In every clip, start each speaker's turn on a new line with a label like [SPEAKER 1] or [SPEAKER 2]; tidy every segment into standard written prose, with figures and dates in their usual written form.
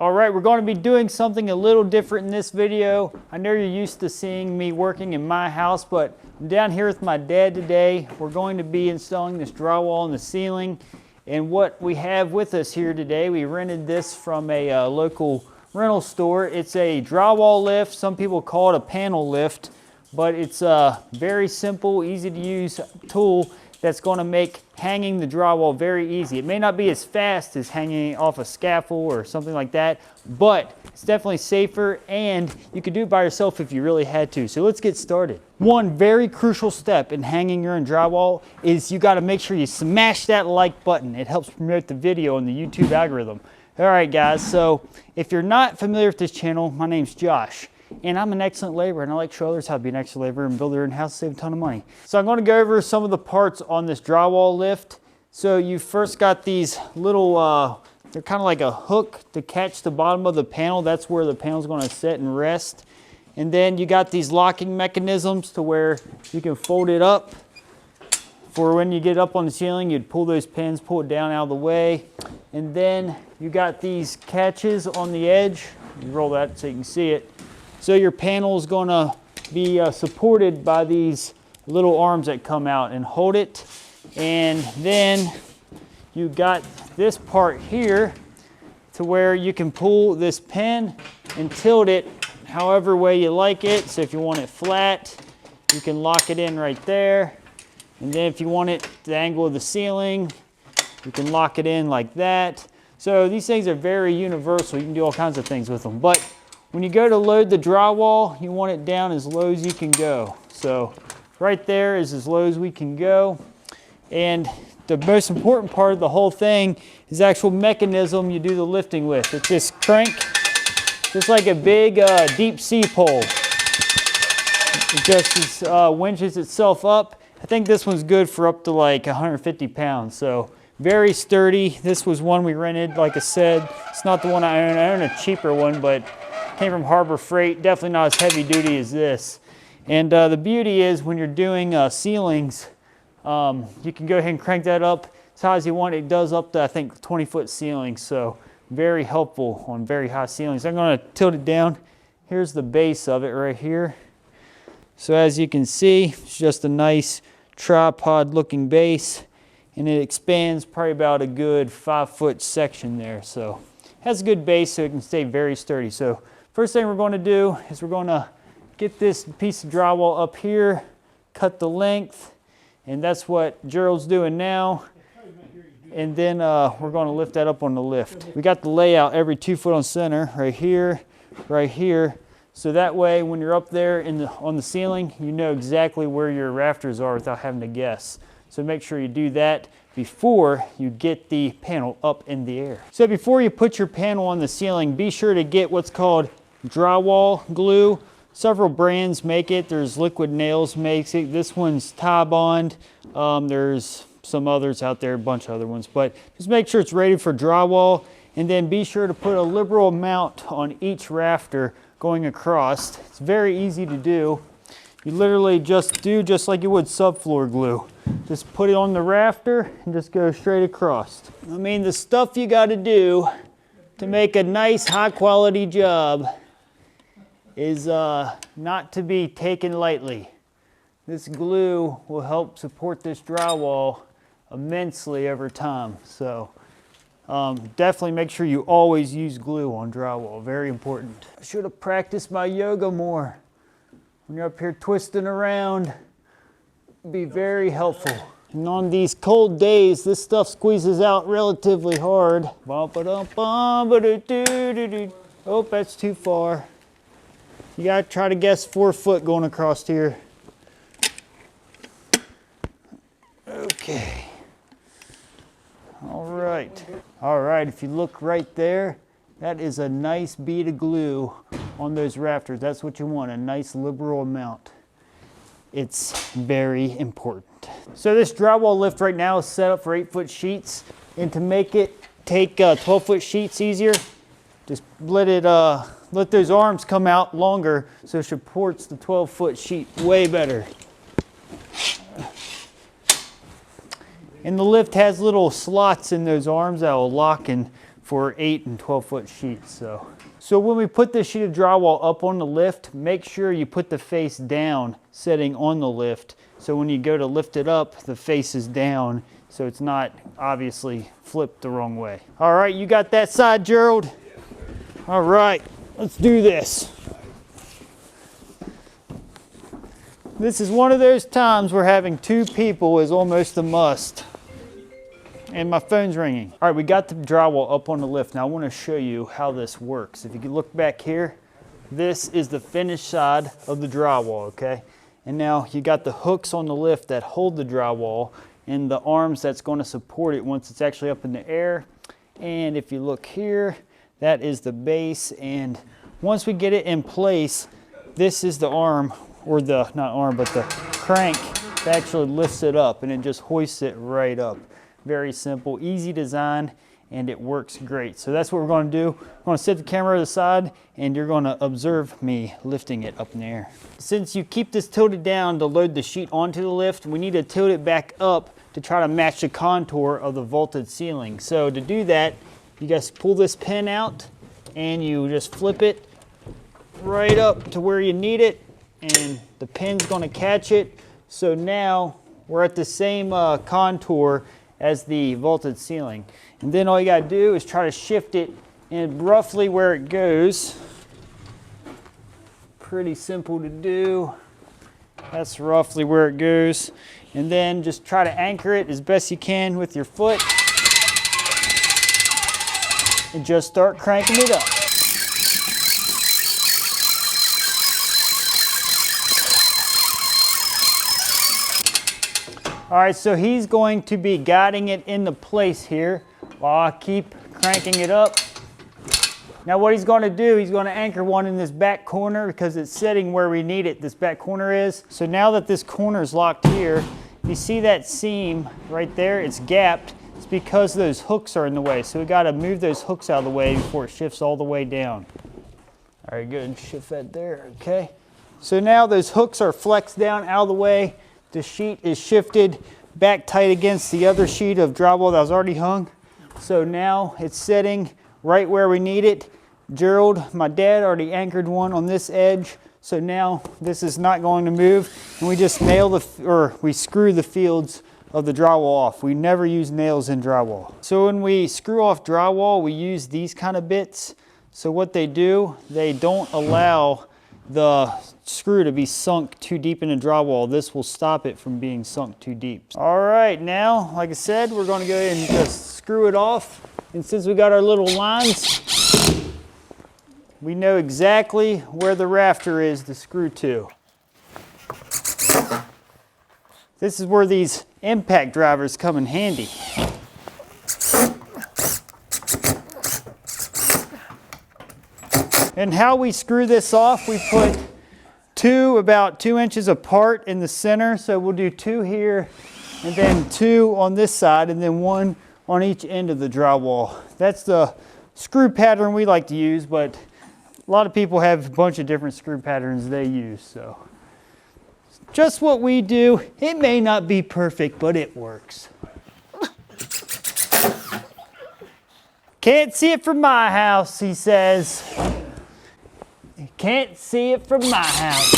[SPEAKER 1] All right, we're going to be doing something a little different in this video. I know you're used to seeing me working in my house, but I'm down here with my dad today. We're going to be installing this drywall in the ceiling. And what we have with us here today, we rented this from a local rental store. It's a drywall lift. Some people call it a panel lift, but it's a very simple, easy to use tool that's going to make hanging the drywall very easy. It may not be as fast as hanging off a scaffold or something like that, but it's definitely safer, and you could do it by yourself if you really had to. So let's get started. One very crucial step in hanging your own drywall is you got to make sure you smash that like button. It helps promote the video on the YouTube algorithm. All right, guys, so if you're not familiar with this channel, my name's Josh. And I'm an excellent laborer, and I like to show others how to be an excellent laborer and build their own house, save a ton of money. So I'm going to go over some of the parts on this drywall lift. So you first got these little, they're kind of like a hook to catch the bottom of the panel. That's where the panel is going to sit and rest. And then you got these locking mechanisms to where you can fold it up for when you get up on the ceiling. You'd pull those pins, pull it down out of the way. And then you got these catches on the edge. You roll that so you can see it. So your panel is going to be supported by these little arms that come out and hold it. And then you got this part here to where you can pull this pin and tilt it however way you like it. So if you want it flat, you can lock it in right there. And then if you want it the angle of the ceiling, you can lock it in like that. So these things are very universal. You can do all kinds of things with them. But when you go to load the drywall, you want it down as low as you can go. So right there is as low as we can go. And the most important part of the whole thing is the actual mechanism you do the lifting with. It's this crank, just like a big deep sea pole. It just winches itself up. I think this one's good for up to like 150 pounds. So very sturdy. This was one we rented. Like I said, it's not the one I own. I own a cheaper one, but came from Harbor Freight, definitely not as heavy duty as this. And the beauty is when you're doing ceilings, you can go ahead and crank that up as high as you want. It does up to, I think, 20-foot ceilings, so very helpful on very high ceilings. I'm going to tilt it down. Here's the base of it right here. So as you can see, it's just a nice tripod-looking base, and it expands probably about a good 5-foot section there. So it has a good base, so it can stay very sturdy. So first thing we're going to do is we're going to get this piece of drywall up here, cut the length, and that's what Gerald's doing now. And then we're going to lift that up on the lift. We got the layout every 2 foot on center, right here, right here. So that way when you're up there on the ceiling, you know exactly where your rafters are without having to guess. So make sure you do that before you get the panel up in the air. So before you put your panel on the ceiling, be sure to get what's called drywall glue. Several brands make it. There's Liquid Nails makes it. This one's Tie Bond. There's some others out there, a bunch of other ones, but just make sure it's rated for drywall, and then be sure to put a liberal amount on each rafter going across. It's very easy to do. You literally just do just like you would subfloor glue. Just put it on the rafter and just go straight across. I mean, the stuff you got to do to make a nice high quality job is not to be taken lightly. This glue will help support this drywall immensely over time. So definitely make sure you always use glue on drywall, very important. I should have practiced my yoga more. When you're up here twisting around, be very helpful. And on these cold days, this stuff squeezes out relatively hard. Oh, that's too far. You gotta try to guess 4 foot going across here. Okay. All right, if you look right there, that is a nice bead of glue on those rafters. That's what you want, a nice liberal amount. It's very important. So this drywall lift right now is set up for 8-foot sheets, and to make it take 12-foot sheets easier, just let those arms come out longer so it supports the 12-foot sheet way better. And the lift has little slots in those arms that will lock and for 8 and 12 foot sheets. So when we put this sheet of drywall up on the lift, make sure you put the face down sitting on the lift. So when you go to lift it up, the face is down, so it's not obviously flipped the wrong way. All right, you got that side, Gerald? All right, let's do this. This is one of those times where having 2 people is almost a must. And my phone's ringing. All right, we got the drywall up on the lift. Now I want to show you how this works. If you can look back here, this is the finished side of the drywall, okay? And now you got the hooks on the lift that hold the drywall and the arms that's going to support it once it's actually up in the air. And if you look here, that is the base. And once we get it in place, this is the arm, or the, not arm, but the crank that actually lifts it up, and it just hoists it right up. Very simple, easy design, and it works great. So that's what we're going to do. I'm going to set the camera to the side, and you're going to observe me lifting it up in the air. Since you keep this tilted down to load the sheet onto the lift, we need to tilt it back up to try to match the contour of the vaulted ceiling. So to do that, you guys pull this pin out, and you just flip it right up to where you need it, and the pin's going to catch it. So now we're at the same contour as the vaulted ceiling. And then all you gotta do is try to shift it in roughly where it goes. Pretty simple to do. That's roughly where it goes. And then just try to anchor it as best you can with your foot. And just start cranking it up. All right, so he's going to be guiding it into place here while I keep cranking it up. Now what he's going to do, he's going to anchor one in this back corner because it's sitting where we need it, this back corner is. So now that this corner is locked here, you see that seam right there, it's gapped. It's because those hooks are in the way. So we got to move those hooks out of the way before it shifts all the way down. All right, good, shift that there, okay. So now those hooks are flexed down out of the way. The sheet is shifted back tight against the other sheet of drywall that was already hung. So now it's sitting right where we need it. Gerald, my dad, already anchored one on this edge. So now this is not going to move. And we just nail we screw the fields of the drywall off. We never use nails in drywall. So when we screw off drywall, we use these kind of bits. So what they do, they don't allow the screw to be sunk too deep in the drywall. This will stop it from being sunk too deep. All right, now, like I said, we're going to go ahead and just screw it off. And since we got our little lines, we know exactly where the rafter is to screw to. This is where these impact drivers come in handy. And how we screw this off, we put about 2 inches apart in the center. So we'll do 2 here, and then 2 on this side, and then 1 on each end of the drywall. That's the screw pattern we like to use, but a lot of people have a bunch of different screw patterns they use. So just what we do. It may not be perfect, but it works. Can't see it from my house, he says. Can't see it from my house.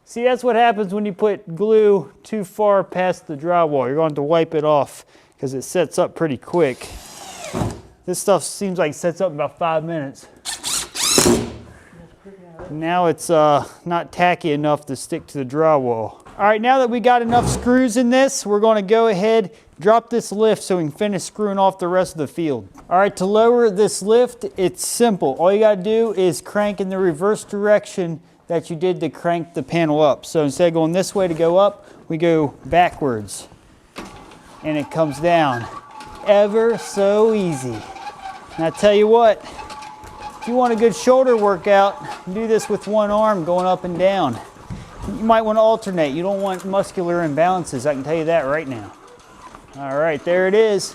[SPEAKER 1] See, that's what happens when you put glue too far past the drywall. You're going to have to wipe it off because it sets up pretty quick. This stuff seems like it sets up in about 5 minutes. Now it's not tacky enough to stick to the drywall. All right, now that we got enough screws in this, we're going to go ahead, drop this lift so we can finish screwing off the rest of the field. All right, to lower this lift, it's simple. All you got to do is crank in the reverse direction that you did to crank the panel up. So instead of going this way to go up, we go backwards and it comes down. Ever so easy. And I tell you what, if you want a good shoulder workout, do this with one arm going up and down. You might want to alternate. You don't want muscular imbalances, I can tell you that right now. All right, there it is.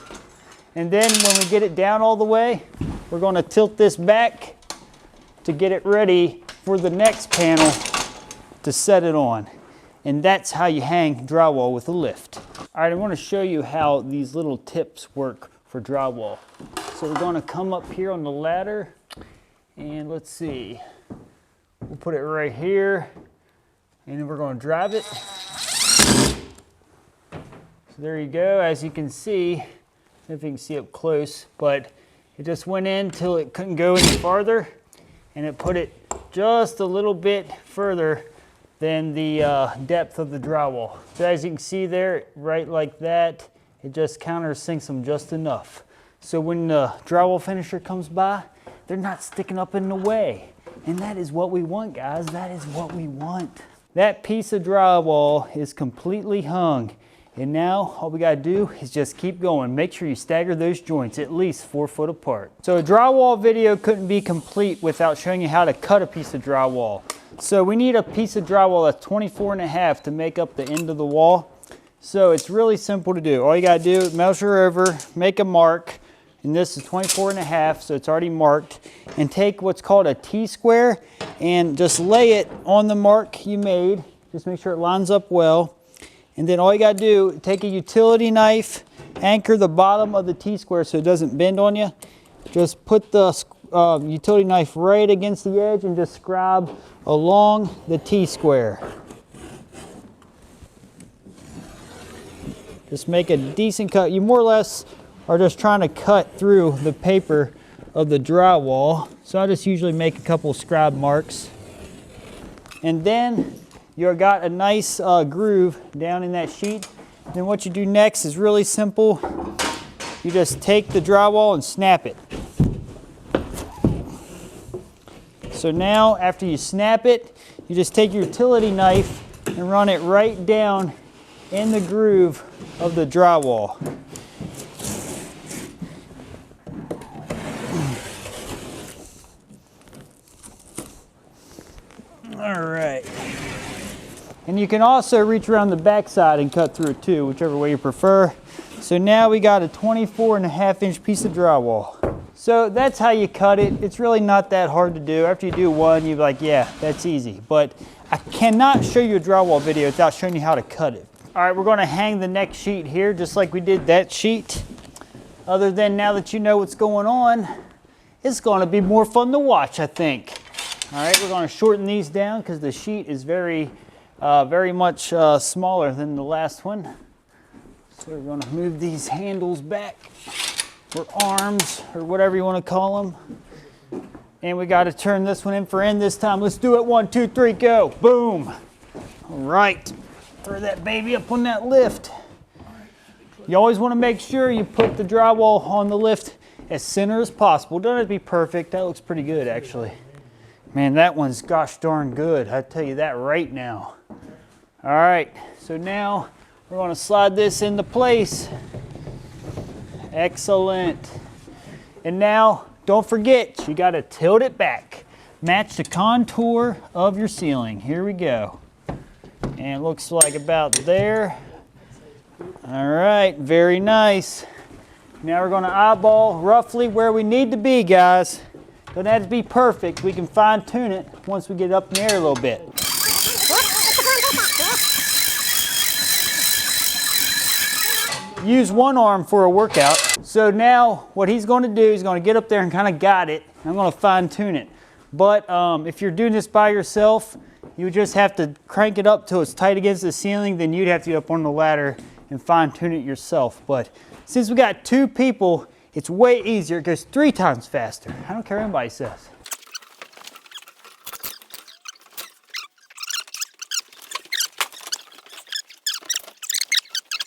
[SPEAKER 1] And then when we get it down all the way, we're going to tilt this back to get it ready for the next panel to set it on. And that's how you hang drywall with a lift. All right, I want to show you how these little tips work for drywall. So we're gonna come up here on the ladder and let's see. We'll put it right here and then we're gonna drive it. So there you go. As you can see, I don't know if you can see up close, but it just went in till it couldn't go any farther, and it put it just a little bit further than the depth of the drywall. So as you can see there, right like that, it just countersinks them just enough. So when the drywall finisher comes by, they're not sticking up in the way. And that is what we want, guys. That is what we want. That piece of drywall is completely hung. And now all we gotta do is just keep going. Make sure you stagger those joints at least 4 foot apart. So a drywall video couldn't be complete without showing you how to cut a piece of drywall. So we need a piece of drywall that's 24.5 to make up the end of the wall. So it's really simple to do. All you gotta do is measure over, make a mark, and this is 24.5, so it's already marked, and take what's called a T-square and just lay it on the mark you made. Just make sure it lines up well. And then all you gotta do, take a utility knife, anchor the bottom of the T-square so it doesn't bend on you. Just put the utility knife right against the edge and just scrab along the T-square. Just make a decent cut. You more or less are just trying to cut through the paper of the drywall. So I just usually make a couple scrab marks. And then you've got a nice groove down in that sheet. Then what you do next is really simple. You just take the drywall and snap it. So now after you snap it, you just take your utility knife and run it right down in the groove of the drywall. All right. And you can also reach around the back side and cut through it too, whichever way you prefer. So now we got a 24.5-inch piece of drywall. So that's how you cut it. It's really not that hard to do. After you do one, you're like, yeah, that's easy. But I cannot show you a drywall video without showing you how to cut it. All right, we're gonna hang the next sheet here just like we did that sheet. Other than now that you know what's going on, it's gonna be more fun to watch, I think. All right, we're gonna shorten these down because the sheet is very much smaller than the last one. So we're gonna move these handles back, or arms, or whatever you wanna call them. And we gotta turn this one in for end this time. Let's do it, 1, 2, 3, go, boom. All right, throw that baby up on that lift. You always wanna make sure you put the drywall on the lift as center as possible. Don't have to be perfect, that looks pretty good actually. Man, that one's gosh darn good. I tell you that right now. All right, so now we're gonna slide this into place. Excellent. And now, don't forget, you gotta tilt it back. Match the contour of your ceiling. Here we go. And it looks like about there. All right, very nice. Now we're gonna eyeball roughly where we need to be, guys. Doesn't have to be perfect. We can fine tune it once we get up in the air a little bit. Use one arm for a workout. So now what he's going to do, he's going to get up there and kind of guide it. I'm going to fine tune it. But if you're doing this by yourself, you just have to crank it up till it's tight against the ceiling. Then you'd have to get up on the ladder and fine tune it yourself. But since we got 2 people, it's way easier. It goes 3 times faster. I don't care what anybody says.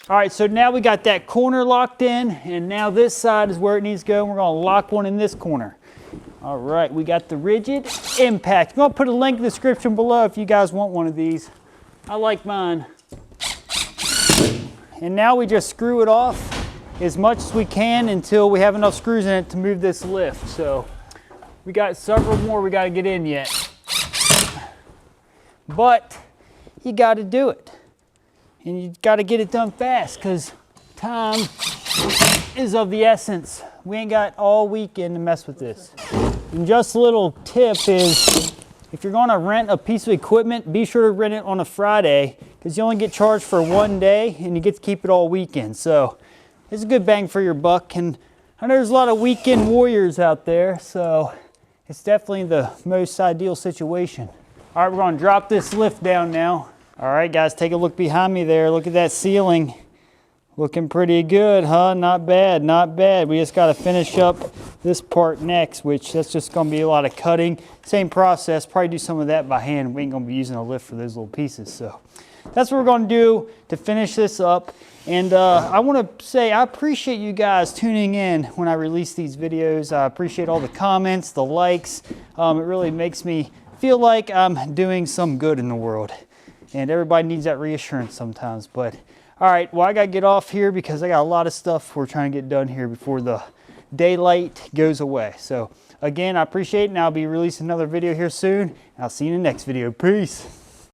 [SPEAKER 1] All right, so now we got that corner locked in, and now this side is where it needs to go. We're gonna lock one in this corner. All right, we got the Ridgid Impact. I'm gonna put a link in the description below if you guys want one of these. I like mine. And now we just screw it off as much as we can until we have enough screws in it to move this lift. So we got several more we gotta get in yet. But you gotta do it. And you gotta get it done fast because time is of the essence. We ain't got all weekend to mess with this. And just a little tip is, if you're gonna rent a piece of equipment, be sure to rent it on a Friday because you only get charged for 1 day and you get to keep it all weekend. So it's a good bang for your buck. And I know there's a lot of weekend warriors out there, so it's definitely the most ideal situation. All right, we're gonna drop this lift down now. All right, guys, take a look behind me there. Look at that ceiling. Looking pretty good, huh? Not bad, not bad. We just gotta finish up this part next, which that's just gonna be a lot of cutting. Same process, probably do some of that by hand. We ain't gonna be using a lift for those little pieces, so. That's what we're gonna do to finish this up. And I wanna say I appreciate you guys tuning in when I release these videos. I appreciate all the comments, the likes. It really makes me feel like I'm doing some good in the world. And everybody needs that reassurance sometimes, but all right, well, I gotta get off here because I got a lot of stuff we're trying to get done here before the daylight goes away. So again, I appreciate it, and I'll be releasing another video here soon. I'll see you in the next video. Peace.